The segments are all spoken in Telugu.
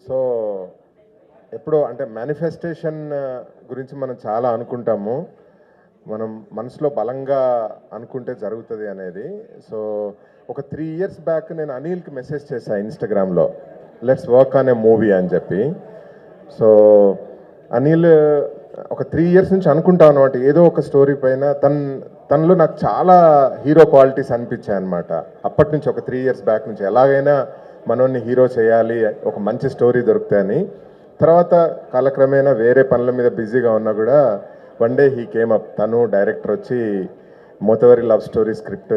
సో ఎప్పుడో అంటే మేనిఫెస్టేషన్ గురించి మనం చాలా అనుకుంటాము. మనం మనసులో బలంగా అనుకుంటే జరుగుతుంది అనేది. సో ఒక 3 years బ్యాక్ నేను అనిల్కి మెసేజ్ చేశాను ఇన్స్టాగ్రామ్లో, let's work on a movie అని చెప్పి. సో అనిల్ ఒక 3 years నుంచి అనుకుంటా అనమాట ఏదో ఒక స్టోరీ పైన. తనలో నాకు చాలా హీరో క్వాలిటీస్ అనిపించాయి అనమాట. అప్పటి నుంచి ఒక 3 years బ్యాక్ నుంచి ఎలాగైనా మనోన్ని హీరో చేయాలి, ఒక మంచి స్టోరీ దొరుకుతాయని. తర్వాత కాలక్రమేణా వేరే పనుల మీద బిజీగా ఉన్నా కూడా one day he came up. తను డైరెక్టర్ వచ్చి మోతవరి లవ్ స్టోరీ స్క్రిప్ట్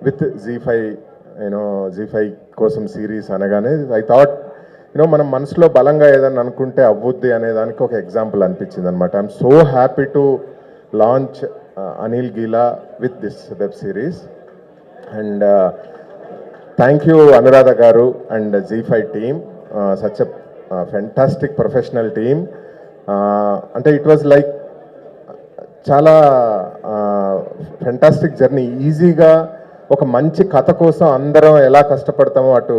విత్ జీ5 జీ5 కోసం సిరీస్ అనగానే ఐ థాట్ మనం మనసులో బలంగా ఏదన్నా అనుకుంటే అవ్వుద్ది అనే దానికి ఒక ఎగ్జాంపుల్ అనిపించింది అనమాట. I'm so happy to launch Anil Geela with this web series. And thank you Anuradha garu and Zee five team, such a fantastic professional team. అంటే ఇట్ వాజ్ లైక్ చాలా ఫెంటాస్టిక్ జర్నీ. ఈజీగా ఒక మంచి కథ కోసం అందరం ఎలా కష్టపడతామో, అటు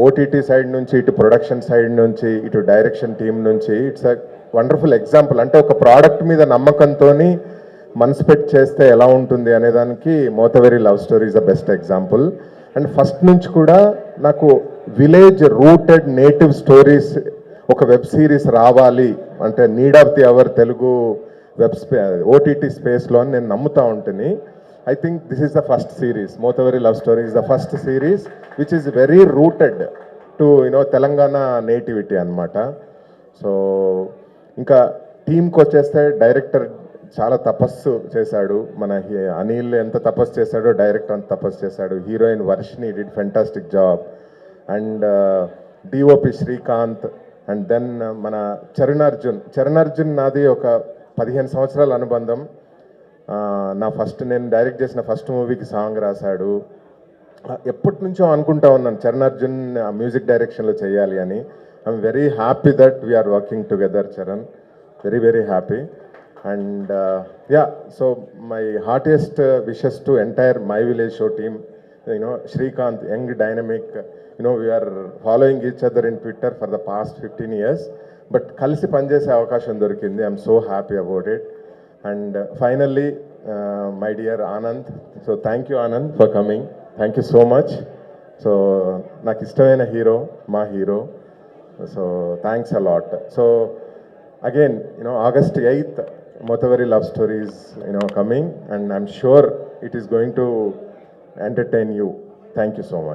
ఓటీటీ సైడ్ నుంచి, ఇటు ప్రొడక్షన్ సైడ్ నుంచి, ఇటు డైరెక్షన్ టీం నుంచి, ఇట్స్ అ వండర్ఫుల్ ఎగ్జాంపుల్. అంటే ఒక ప్రోడక్ట్ మీద నమ్మకంతో మనసు పెట్టి చేస్తే ఎలా ఉంటుంది అనేదానికి Mothevari love story is the best example. And first నుంచి కూడా నాకు విలేజ్ రూటెడ్ నేటివ్ స్టోరీస్ ఒక వెబ్ సిరీస్ రావాలి అంటే need of the hour Telugu OTT స్పేస్లో అని నేను నమ్ముతా ఉంటుంది. I think this is the first series. Mothavari Love Story is the first series which is very rooted to Telangana nativity anamata. So ఇంకా టీంకి వచ్చేస్తే డైరెక్టర్ చాలా తపస్సు చేశాడు. మన అనిల్ ఎంత తపస్సు చేశాడో డైరెక్టర్ అంత తపస్సు చేశాడు. Heroine Varshini did fantastic job. And DOP Srikanth. And then మన చరణ్ అర్జున్ నాది ఒక 15 సంవత్సరాల అనుబంధం. నేను డైరెక్ట్ చేసిన ఫస్ట్ మూవీకి సాంగ్ రాశాడు. ఎప్పటి నుంచో అనుకుంటా ఉన్నాను చరణ్ అర్జున్ మ్యూజిక్ డైరెక్షన్లో చేయాలి అని. I'm very happy that we are working together Charan, very very happy. And so my heartiest wishes to entire my village show team. Srikanth, young dynamic, we are following each other in Twitter for the past 15 years, but కలిసి పనిచేసే అవకాశం దొరికింది. I'm so happy about it. And finally, my dear Anand. So thank you, Anand, for coming. Thank you so much. So నాకు ఇష్టమైన హీరో, మా hero. So thanks a lot. So again, August 8th, Mothavari Love Story is coming, and I'm sure it is going to entertain you. Thank you so much.